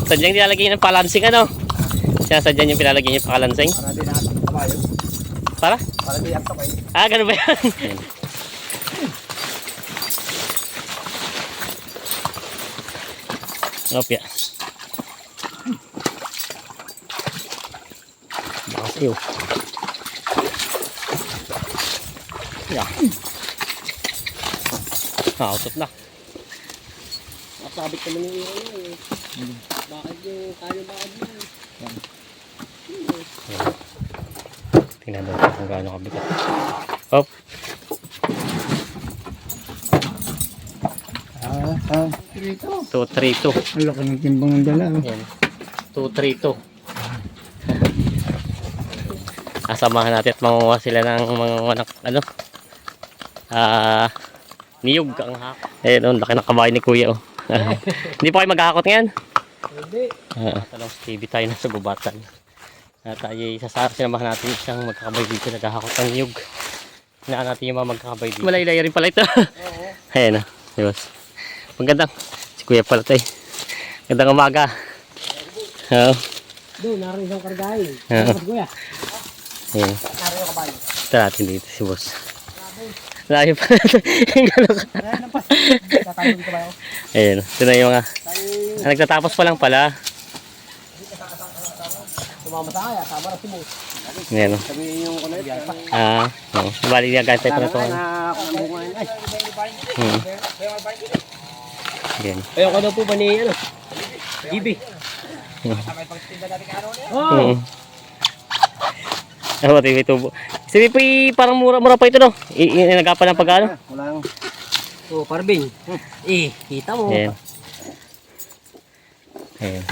Sadyang nilalagay ng palansing ano? Sinasadya yung pinalagay yung palansing? Para din natin kabayo. Para? Para din ang kamay. Ah, ganun ba yan? Opya. Bakaw. Yeah. Utot na. Sabit naman yung ano eh. Bakit yung kaya bakit yun? Tingnan natin kung gaano kabigat. Hop. Dito. 232. Ang laki ng timbang ng dala. Yan. 232. Asamahan natin at manguha sila ng mga anak, ano? Niyog ang hak. Ayun, laki ng kabayo ni Kuya, oh. Hindi pa kayo maghahakot ngayon? Hindi. Talong TV tayo na sa gubatan. At tayo sinamahan natin isang magkakabay dito naghahakot ng niyog. Hinaan natin yung mga magkakabay dito. Malaylay rin pala ito. Ayan, oh. Diba? Magandang. Si Kuya pala tayo. Magandang umaga. Oo. Doon, naroon isang kargahin. Oo. Kuya. Ayan. Naroon yung kabayo. Ito natin dito si boss. Layo pa natin. Ayan, nampas. Tatalo dito ba ako? Ayan. Ito na yung mga nagtatapos pa lang pala. Sumama sa kaya, sama na si Moose. Ayan. Sabihin yung kulit. Bali niya gantay pa na ito. Kung ang bunga yun. Ay. Ayan. Ayun ko daw po ba ni ano? Gibi. Oo. Ano ba may tubo? Sabi po parang mura-mura pa ito no? Inagapan ng pagkano? Walang. Oh, Parbing. Kita mo. Ayan. Ayan.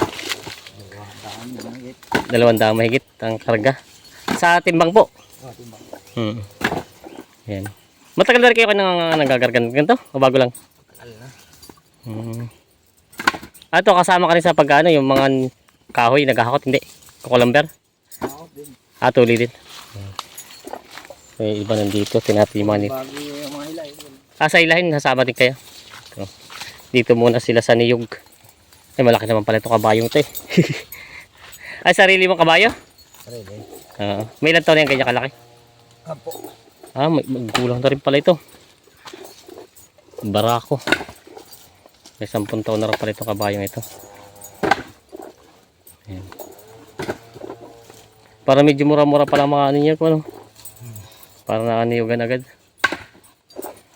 200 mahigit ang karga. Sa timbang po. Oh, timbang. Ayan. Matagal na rin kayo nagagargan ganito? O bago lang? Matagal na. Ito kasama ka rin sa pagkano yung mga kahoy naghahakot hindi? Kukulamber? Ako din. Tuli din. Iba nandito tinatiman nito. Bago yung mga hilay. Sa ilahin nasama din kayo. Ito. Dito muna sila sa niyog. Ay malaki naman pala ito kabayong ito eh. Ay sarili mong kabayo? Sarili. May ilang taon na yan ganyan kalaki? Apo. Magkulang na rin pala ito. Barako. May 10 taon na rin pala itong kabayong ito. Ayan. Para medyo mura-mura pala mga ano niya ano. Para nakaniyugan agad.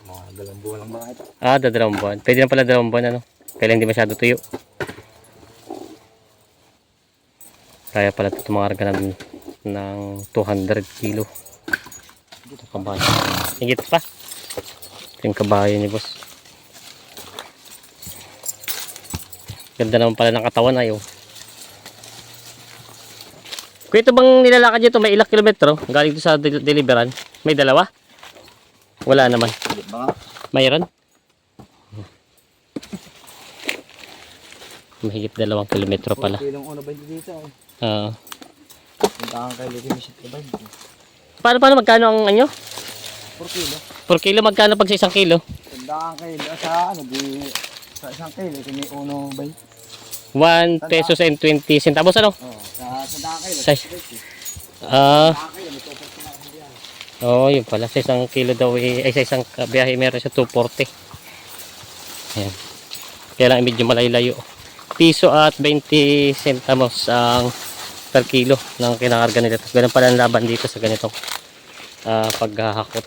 Mga 2 buwan lang ba ito? 2 buwan. Pwede na pala 2 buwan ano. Kailan hindi masyado tuyo. Kaya pala ito tumakarga ng 200 kilo. Ito kabayo. Higit pa. Ito yung kabayo ni boss. Ganda naman pala ng katawan ayaw. Kung ito bang nilalakad nyo ito, may ilang kilometro galing ito sa deliveran? May dalawa? Wala naman. Mayroon? Mahigit 2 kilometro pala. Kilong uno ba dito? Punta kang kay Lady Michelle ka ba? Paano magkano ang ano? 4 kilo. 4 kilo magkano pag sa 1 kilo? Punta kang kay sa ano di sa isang kilo kini uno ba? 1 pesos and 20 centavos ano? Oh, sa daan kilo. Yun pala. Sa 1 kilo daw ay sa isang biyahe meron siya 240. Ayan. Kaya lang medyo malayo. Piso at 20 centavos ang per kilo ng kinakarga nila. Ganun pala ang laban dito sa ganitong paghahakot.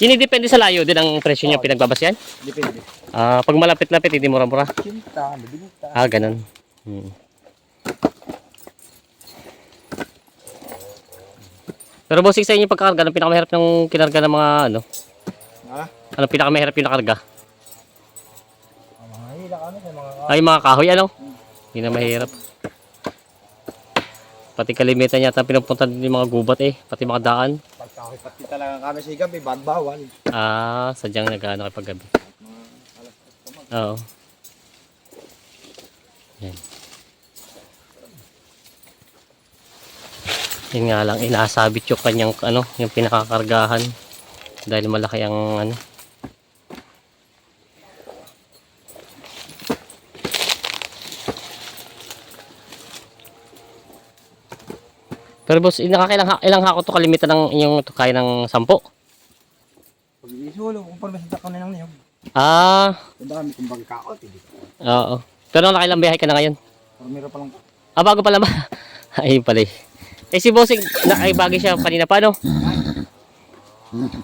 Yun depende sa layo din ang presyo niya pinagbabasyan? Depende. Pag malapit-lapit hindi mura-mura? Kinta, mabilita. Ganun. Pero bossing sa inyo pagkakarga, anong pinakamahirap ng kinarga ng mga ano? Anong pinakamahirap yung nakarga? Mga hila kami sa mga Ay mga kahoy ano? Hindi na mahirap. Pati kalimitan yata pinupunta din yung mga gubat pati mga daan. Pagkakipati talaga kami sa gabi, bawal. Sadyang nag-ano kayo pag gabi. Oo. Yan. Yun nga lang, inasabit yung kanyang ano, yung pinakakargahan. Dahil malaki ang ano. Pero boss, ilang hako to kalimitan ng inyong to kaya ng 10? Pag isulo, kung parang sa takon na lang niyo. Ah, Ang dami kong bangkaot. oo. Pero nakailang biyahe ka na ngayon? Parmiro pa lang. Ah, bago pala ba? Ayun pala eh. Eh si bossing, ay bagay siya kanina pa, no?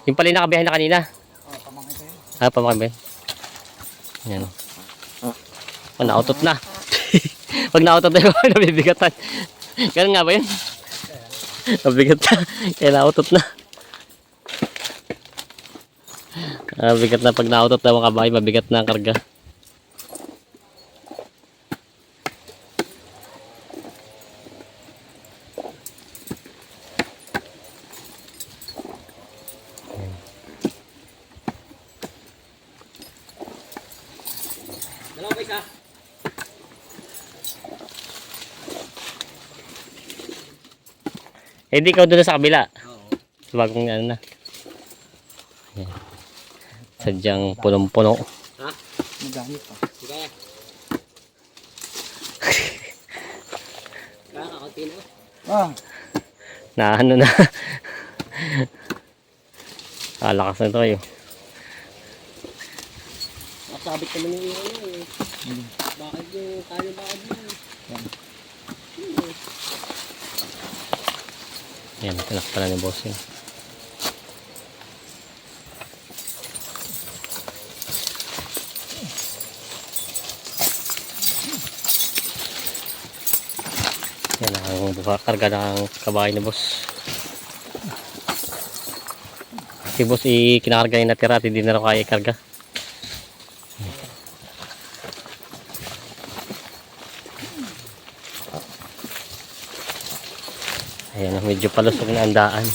Yung pala yung nakabiyahe na kanina. Pamangkin kayo. Ah, pamakabi. Yan. Oh, nautot na. Pag nautot na yung nabibigatan. Ganun nga ba yun? Nabigat na. Kaya nautot na. Mabigat na pag nautot na mga kabahay, mabigat na ang karga. Dalawa ba isa? Eh di ka doon sa kabila. Oo. Sa bagong ano na. Yan. Sadyang punong-puno. Ha? Magamit pa. Sige. Kaya kakaunti na. Ah, Na ano na. Lakas na ito kayo. Nakasabit naman yung ano eh. Bakit yung tayo bakit yun? Yan, anak pala ni bossing. Yan ang karga ng kabahay ni boss. Si boss kinakarga yung natira at hindi na rin kaya ikarga. Ayan, medyo palusog na ang daan.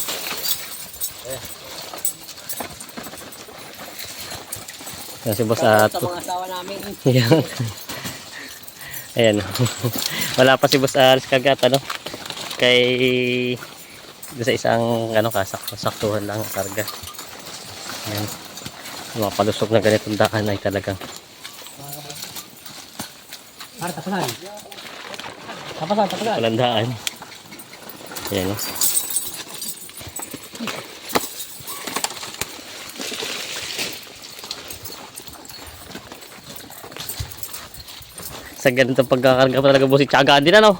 Yan si boss at Sa mga asawa namin. Ayan. Ayan. Wala pa si boss Aris kagat ano. Kay doon sa isang ano saktuhan lang ang karga. Ayan. Mga palusog na ganitong daan ay talagang Tapasan. Tapasan. walang daan. Ayan. Sa ganitong pagkakarga pa talaga boss, tsagaan din ano.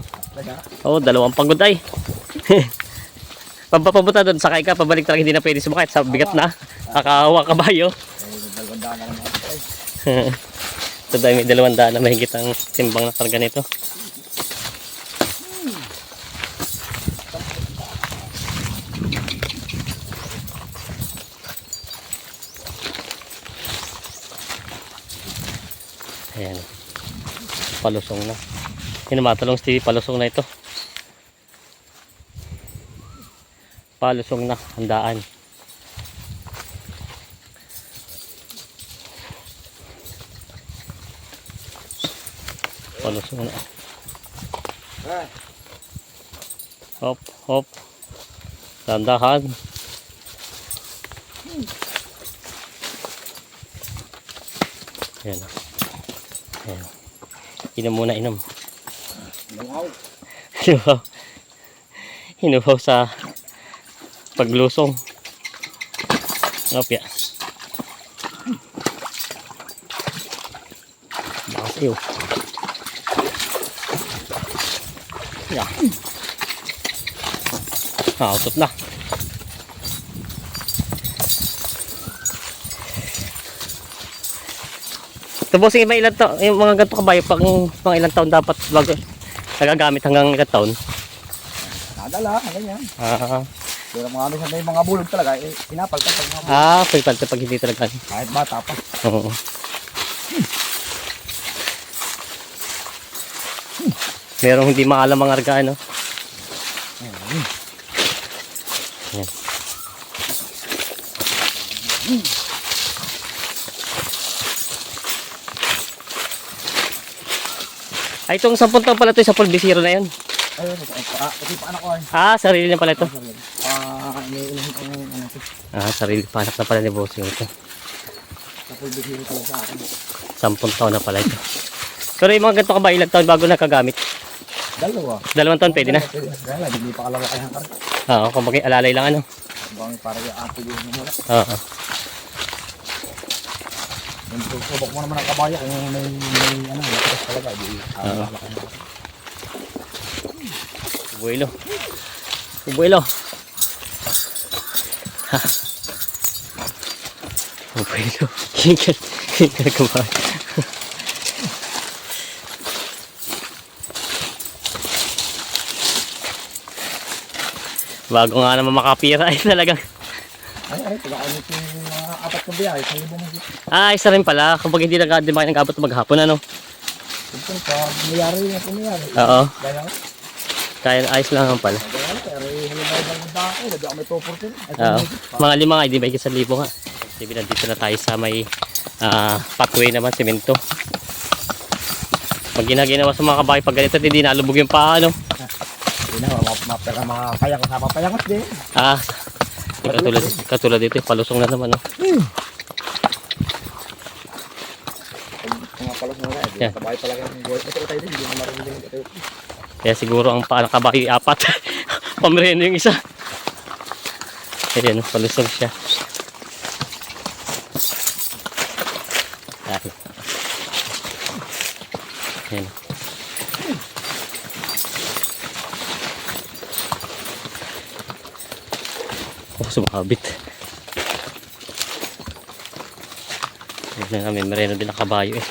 Oo, 2 pagod ay. Pampapunta doon, sakay ka, pabalik talaga hindi na pwede sumakay sa bigat na. Kakahawa kabayo. dalawang na naman. Ito dahil may 200 na mahigit ang timbang na karga nito. Ayan. Palusong na. Hinumatalong si palusong na ito. Palusong na, handaan. Palusong na. Ah, Hop, hop. Dandahan. Ayan. Ayan. Inom muna, inom. lumaw. Hinuhaw. Hinuhaw sa paglusong. Opya. Bakas iyo. Yeah. Utot na. Ito bossing, may ilan taon, yung mga ganito kabayo, pang ilang taon dapat bago nagagamit hanggang ilang taon? Nadala, ganyan. Ah, Pero mga minsan may mga bulog talaga, pinapaltan pag mga bulog. pwede pag hindi talaga. Kahit bata pa. Oo. Merong hindi maalam mga arga, ano? Yan. Ay, itong 10 taon pala ito, sa pulbisiro na yun. Ayun, ito yung anak ko ay. Sarili na pala ito. Iniilahin ko ng ano ito. Sarili panak na pala ni Bossing ito. Tapos bigyan ko sa akin. 10 taon na pala ito. Pero yung mga ganito ka ba, ilang taon bago nakagamit? Dalawa. 2 ton, pwede na. Pwede na. Kaya lang, hindi pa kalalaki ang karga. Oo, kumbaga alalay lang ano. Bang para yung apo yung muna. Oo. Yung subok mo naman ang kabayo kung may ano, lakas talaga. Di, Oo. Buelo. Buelo. Ha. Buelo. Kingkal kabayo. Bago nga naman makapira ay talagang. Ay, pag-aanit yung mga 4 na biyahe, 1,000 higit. Ah, isa rin pala. Kapag hindi ba kayo nag-abot maghapon ano. Siyempre, pag mayari na pumayari. Oo. Gaya nga. Kaya ayos lang naman pala. Gaya nga, pero halimbawa ng banda ako, lagi ako may 2%. Oo. Mga 5 nga, hindi ba 1,000 nga. Kasi nandito na tayo sa may pathway naman, semento. Pag ginagawa sa mga kabayo, pag ganito, hindi nalubog yung paa, ano. Hindi na, mapayang sa papayangot din. Ah, katulad dito, palusong na naman, no. Mga palos na wala, Yan. kabayo talaga yung buhay. Ito tayo din, hindi mo marinig ito. Kaya siguro ang paa ng kabayo 4. Pamereno yung isa. Ayan, palusong siya. Ayan. Oh, sumabit. Ayan na nga, may mereno din ang kabayo eh.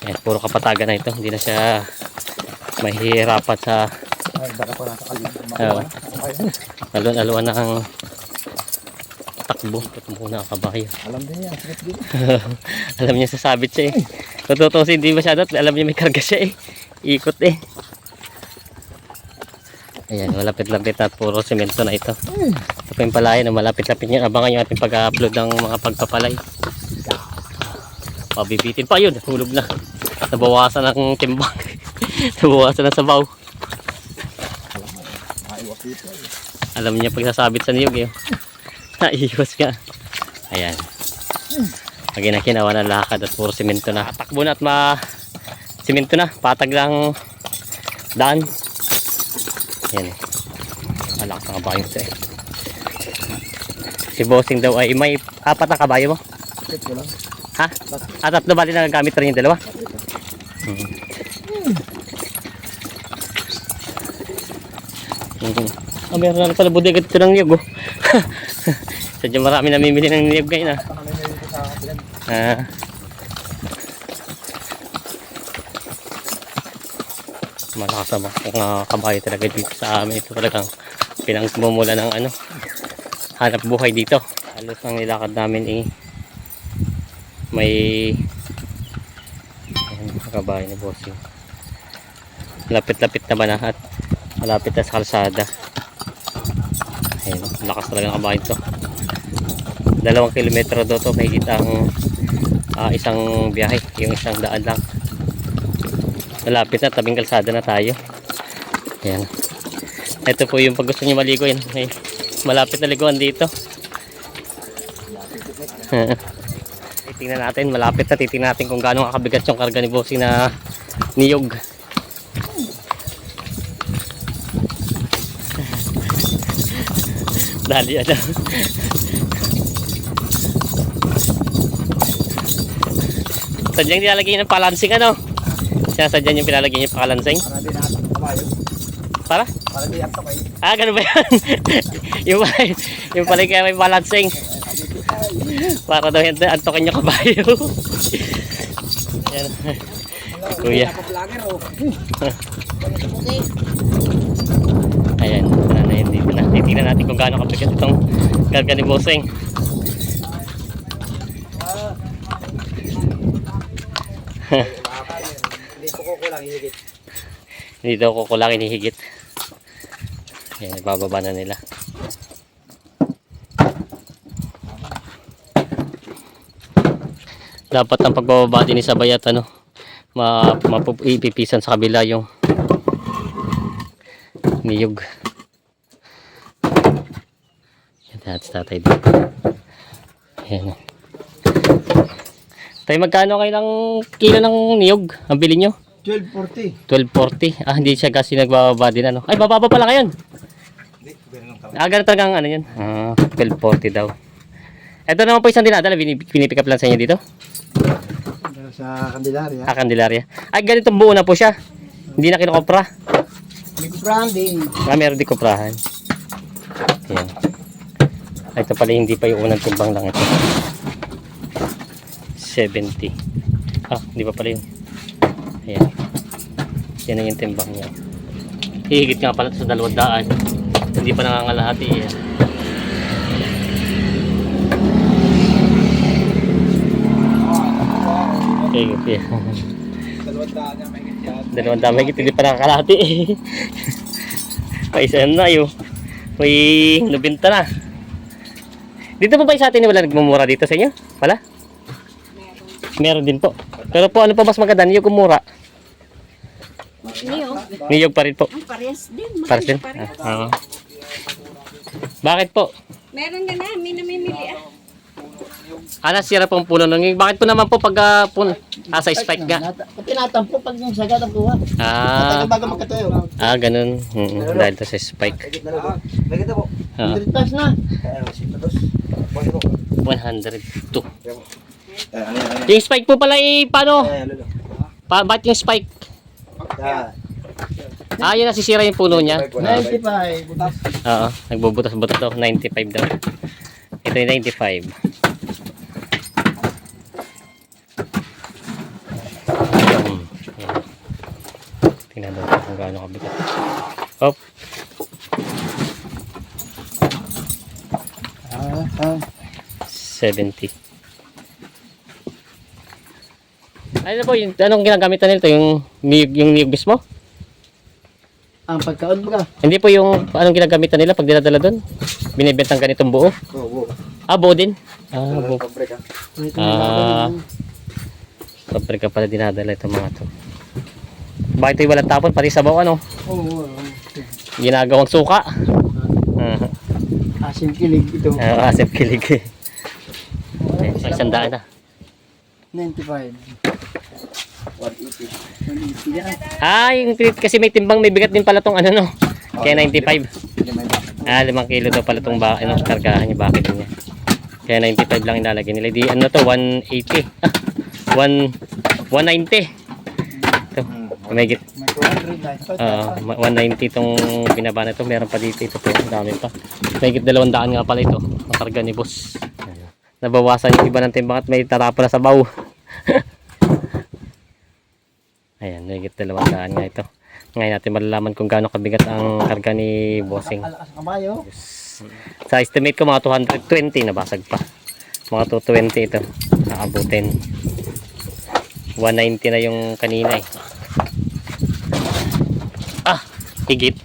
Ayan, puro kapatagan na ito. Hindi na siya mahihirapan sa Ay, baka pa nasa kalim. Oo. alwan-alwan na ang takbo. Ito muna ang kabayo. Alam din yan, sakit din. Alam niya sasabit siya eh. Kung tutusin, hindi masyado. Alam niya may karga siya eh. Ikot eh. Ayan, malapit-lapit at puro semento na ito. Ito pa yung palay na malapit-lapit niya. Abangan yung ating pag-upload ng mga pagpapalay. Pabibitin pa yun. Hulog na. Nabawasan ng timbang. Nabawasan ng sabaw. Naiwas dito eh. Alam niya pagsasabit sa niyog eh. Naiwas ka. Ayan. Pag inakinawa ng lakad at puro semento na. Takbo na at semento na. Patag lang daan. Ayan. Malakas ang kabayo ito eh. Si Bossing daw ay may 4 na kabayo mo. Sakit ko lang. Ha? At 3 bali na nagamit rin yung 2. Ah, meron na pala bodega dito ng niyog oh. Sadya marami namimili ng niyog ngayon ah. Ano na yun sa akin? Ah. Malakas naman kung kabayo talaga dito sa amin. Ito talagang pinangmumula ng ano, hanap buhay dito. Halos ang nilakad namin eh may kabayo ni Bossing. Lapit-lapit naman na at malapit na sa kalsada. Ayun, lakas talaga ng kabayo to. 2 kilometro daw to, mahigit ang isang biyahe, yung isang daan lang. Malapit na, tabing kalsada na tayo. Ayan. Ito po yung pag gusto nyo maligo yan. May malapit na liguan dito. Titingnan natin, malapit na. Titingnan natin kung gaano kakabigat yung karga ni Bossing na niyog. Dali ano. Sadyang nilalagay ng palansing ano. Sinasadyan yung pinalagay yung pakalansing. Para din natin kabayo. Para? Para din natin kabayo. Ah, ganun ba yan? yung pala kaya may balancing. Para daw yan, antokin nyo kabayo. Yan. Kuya. Ayan, na yun dito na. Titignan natin kung gaano kabigat itong karga ni Bossing. Hindi ko kukulang higit. Hindi daw kukulangin hihigit. Ayan, bababa na nila. Dapat ang pagbababa din isabay at ano, ipipisan sa kabila yung niyog. Yan natin tatay dito. Ayan. Tayo magkano kayo ng kilo ng niyog? Ang bili nyo? 12.40. 12.40. Ah, hindi siya kasi nagbababa din ano. Ay, bababa pala ngayon. Ganun talaga ang ano yun. 12.40 daw. Ito naman po isang dinadala. Pinipick up lang sa inyo dito. Sa Candelaria. Candelaria. Ay, ganito buo na po siya. Hindi na kinukopra. May kuprahan din. Meron di kuprahan. Ayan. Ay, ito pala hindi pa yung unang timbang lang ito. 70. Hindi pa pala yun. Ayan. Yan na yung timbang niya. Hihigit nga pala ito sa 200. Hindi pa nangangalahati. Ayan. Okay. 200 niya may gityan. 200 may hindi pa nakakalahati. May isa na yun. May 90 na. Dito po ba sa atin wala nagmumura dito sa inyo? Wala? Meron din po. Pero po ano pa mas maganda? Niyog kumura. Niyog pa rin po. Ang parehas din. Pares din? Oo. Bakit po? Meron nga namin namimili Nasira po ang puno ng niyog. Bakit po naman po pag sa spike nga? Tinatampo pag yung sagad ang kuha. Matagal bago magkatayo. Ganun. Dahil to sa spike. Lagyan po. 102. 100 plus na. 102. Yung spike po pala paano? Bakit yung spike? Yun nasisira yung puno niya. 95. Oo, nagbubutas-butas to. 95 daw. Ito yung 95. Yan. Tingnan natin kung gaano kabigat. Hop. 70. Ano po, anong ginagamit na nito? Yung niyog mismo? Ang pagkaon mo ka? Hindi po yung anong ginagamit na nila pag dinadala doon? Binibentang ganitong buo? Oo. Buo din? Buo. Pabrika. Pabrika pala dinadala itong mga to. Bakit ito walang tapon? Pati sabaw ano? Oo. Ginagawang suka. Asim kilig ito. Asep kilig. Isang daan na. 95. 180. Yung pilit kasi may timbang, may bigat din pala tong ano no. Kaya 95. 5 kilo daw pala tong kargahan niya, bakit niya. Kaya 95 lang ilalagay nila. Di ano to, 180. 190. Ito, may git. 190 itong binaba na ito. Meron pa dito ito po. Dami pa. May git 200 nga pala ito. Ang karga ni boss. Nabawasan yung iba ng timbang at may tarapo na sa baw. Ayan, may git 200 nga ito. Ngayon natin malalaman kung gaano kabigat ang karga ni bossing. Sa estimate ko mga 220 nabasag pa. Mga 220 ito. Nakabutin. 190 na yung kanina eh. Higit.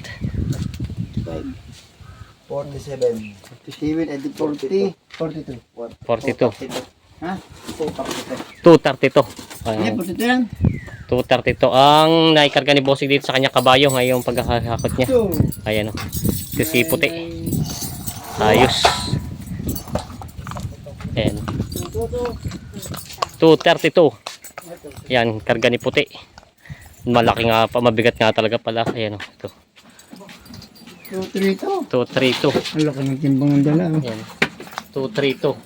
47. 47 and 40. 42. 42. Ha? 232. Hindi, 42 yan. 232 ang naikarga ni bossing dito sa kanya kabayo ngayong paghahakot niya. Ayan o. Si puti. Ayos. Ayan. 232. Yan, karga ni puti. Malaki nga pa, mabigat nga talaga pala. Ayan o. Ito. 232. 232. Ang laki ng timbang ng dala. Ayan. 232.